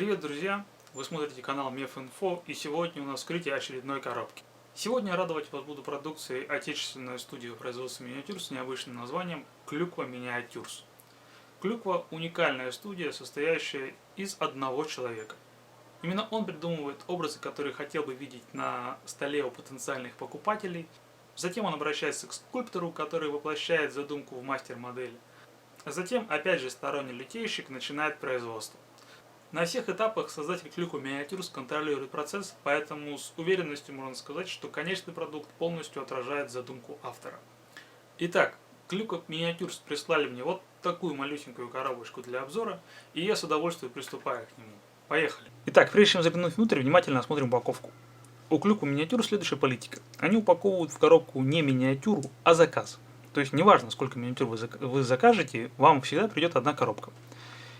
Привет, друзья! Вы смотрите канал Меф.Инфо, и сегодня у нас вскрытие очередной коробки. Сегодня радовать вас буду продукцией отечественной студии производства миниатюр с необычным названием Клюква Миниатюрс. Клюква – уникальная студия, состоящая из одного человека. Именно он придумывает образы, которые хотел бы видеть на столе у потенциальных покупателей. Затем он обращается к скульптору, который воплощает задумку в мастер-модели. А затем, опять же, сторонний литейщик начинает производство. На всех этапах создатель Клюква Миниатюрс контролирует процесс, поэтому с уверенностью можно сказать, что конечный продукт полностью отражает задумку автора. Итак, Клюква Миниатюрс прислали мне вот такую малюсенькую коробочку для обзора, и я с удовольствием приступаю к нему. Поехали! Итак, прежде чем заглянуть внутрь, внимательно осмотрим упаковку. У Клюква Миниатюр следующая политика. Они упаковывают в коробку не миниатюру, а заказ. То есть неважно, сколько миниатюр вы закажете, вам всегда придет одна коробка.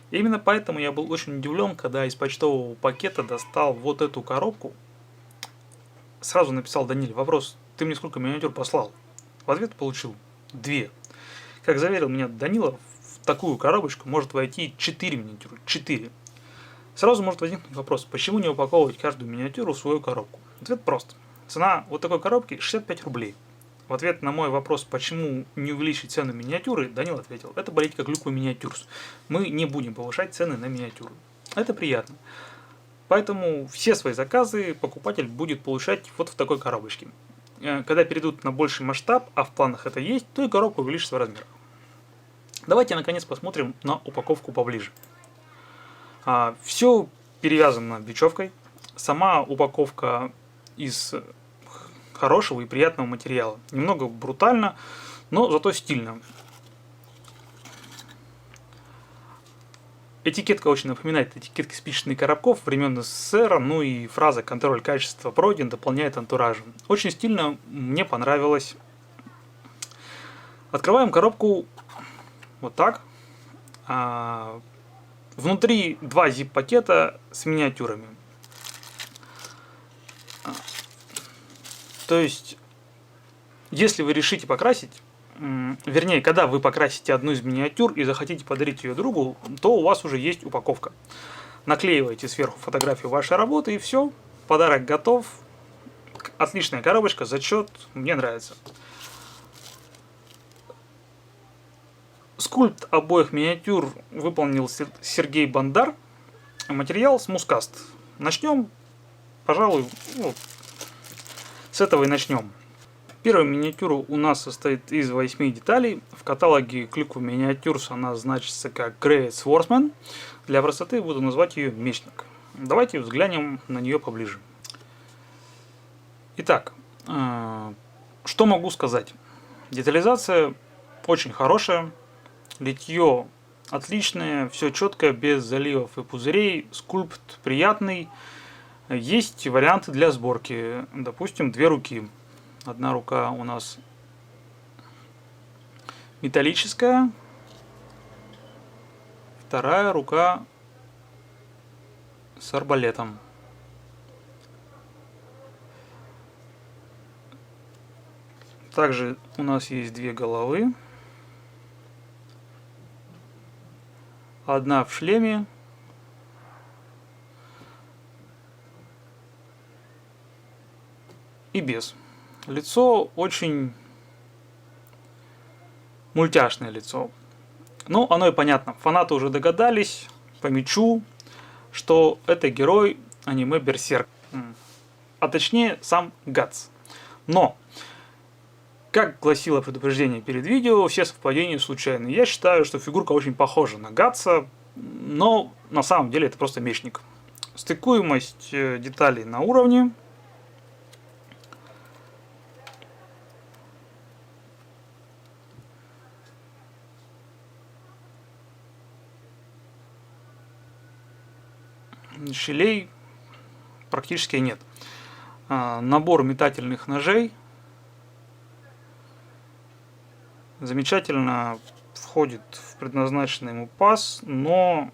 И именно поэтому я был очень удивлен, когда из почтового пакета достал вот эту коробку. Сразу написал Даниле вопрос: ты мне сколько миниатюр послал? В ответ получил 2. Как заверил меня Данила, в такую коробочку может войти 4 миниатюры. 4. Сразу может возникнуть вопрос, почему не упаковывать каждую миниатюру в свою коробку? Ответ прост. Цена вот такой коробки 65 рублей. В ответ на мой вопрос, почему не увеличить цену миниатюры, Данил ответил: это политика Клюквы Миниатюрс. Мы не будем повышать цены на миниатюры. Это приятно. Поэтому все свои заказы покупатель будет получать вот в такой коробочке. Когда перейдут на больший масштаб, а в планах это есть, то и коробка увеличится в размерах. Давайте наконец посмотрим на упаковку поближе. Все перевязано бечевкой. Сама упаковка из хорошего и приятного материала. Немного брутально, но зато стильно. Этикетка очень напоминает этикетки спичечных коробков времен СССР, ну и фраза «контроль качества пройден» дополняет антуражем. Очень стильно, мне понравилось. Открываем коробку вот так. Внутри 2 zip-пакета с миниатюрами. То есть, если вы решите покрасить, вернее, когда вы покрасите одну из миниатюр и захотите подарить ее другу, то у вас уже есть упаковка. Наклеиваете сверху фотографию вашей работы и все, подарок готов. Отличная коробочка, зачет, мне нравится. Скульпт обоих миниатюр выполнил Сергей Бандар. Материал смускаст. Начнем, пожалуй, с этого и начнем. Первая миниатюра у нас состоит из 8 деталей. В каталоге Клюква Миниатюрс она значится как Great Swordsman. Для простоты буду назвать ее Мечник. Давайте взглянем на нее поближе. Итак, что могу сказать? Детализация очень хорошая. Литье отличное, все четко, без заливов и пузырей. Скульпт приятный. Есть варианты для сборки. Допустим, 2 руки. Одна рука у нас металлическая. Вторая рука с арбалетом. Также у нас есть 2 головы. Одна в шлеме. И без. Лицо очень мультяшное лицо. Ну, оно и понятно. Фанаты уже догадались по мечу, что это герой аниме Берсерк. А точнее, сам Гатс. Но, как гласило предупреждение перед видео, все совпадения случайны. Я считаю, что фигурка очень похожа на Гатса, но на самом деле это просто мечник. Стыкуемость деталей на уровне. Щелей практически нет. Набор метательных ножей замечательно входит в предназначенный ему паз, но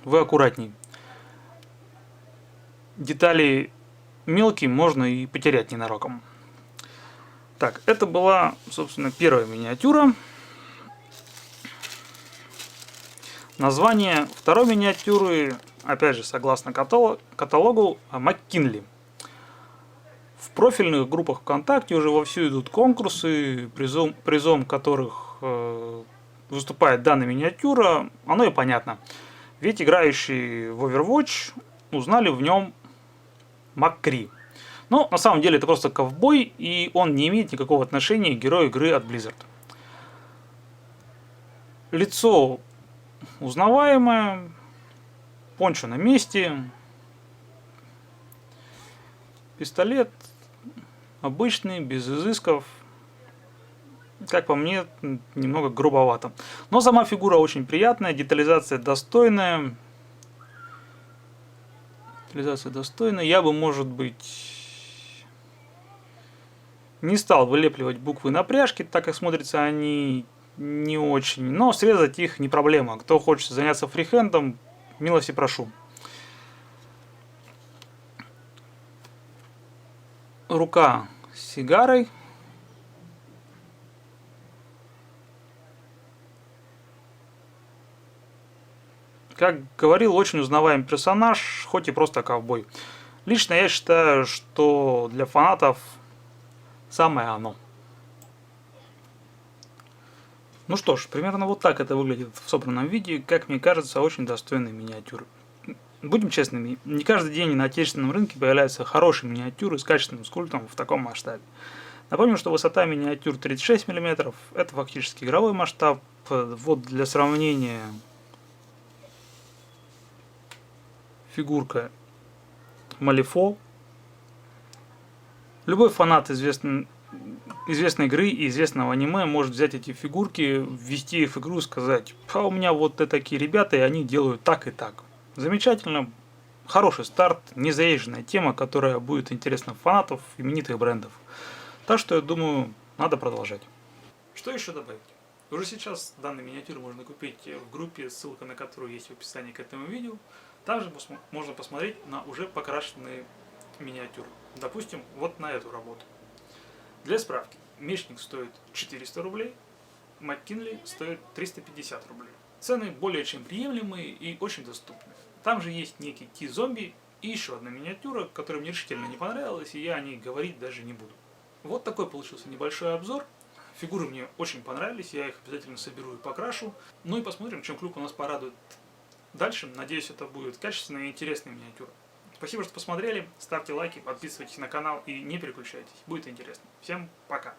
вы аккуратней. Детали мелкие можно и потерять ненароком. Так, это была, собственно, первая миниатюра. Название второй миниатюры, опять же, согласно каталогу, МакКинли. В профильных группах ВКонтакте уже вовсю идут конкурсы, призом которых выступает данная миниатюра. Оно и понятно. Ведь играющие в Overwatch узнали в нем МакКри. Но на самом деле это просто ковбой, и он не имеет никакого отношения к герою игры от Blizzard. Лицо узнаваемое, пончо на месте, пистолет обычный, без изысков. Как по мне, немного грубовато. Но сама фигура очень приятная, детализация достойная. Я бы, может быть, не стал вылепливать буквы на пряжке, так как смотрятся они не очень. Но срезать их не проблема. Кто хочет заняться фрихендом, милости прошу. Рука с сигарой. Как говорил, очень узнаваемый персонаж, хоть и просто ковбой. Лично я считаю, что для фанатов самое оно. Ну что ж, примерно вот так это выглядит в собранном виде. Как мне кажется, очень достойные миниатюры. Будем честными, не каждый день на отечественном рынке появляются хорошие миниатюры с качественным скульптом в таком масштабе. Напомню, что высота миниатюр 36 мм, это фактически игровой масштаб. Вот для сравнения фигурка Малифо. Любой фанат известной игры и известного аниме может взять эти фигурки, ввести их в игру и сказать: а у меня вот такие ребята, и они делают так и так. Замечательно, хороший старт, незаезженная тема, которая будет интересна фанатов именитых брендов. Так что я думаю, надо продолжать. Что еще добавить? Уже сейчас данный миниатюр можно купить в группе, ссылка на которую есть в описании к этому видео. Также можно посмотреть на уже покрашенные миниатюры. Допустим, вот на эту работу. Для справки, мечник стоит 400 рублей, МакКинли стоит 350 рублей. Цены более чем приемлемые и очень доступны. Там же есть некий Ти-зомби и еще одна миниатюра, которая мне решительно не понравилась, и я о ней говорить даже не буду. Вот такой получился небольшой обзор. Фигуры мне очень понравились, я их обязательно соберу и покрашу. Ну и посмотрим, чем клуб у нас порадует дальше. Надеюсь, это будет качественная и интересная миниатюра. Спасибо, что посмотрели. Ставьте лайки, подписывайтесь на канал и не переключайтесь. Будет интересно. Всем пока.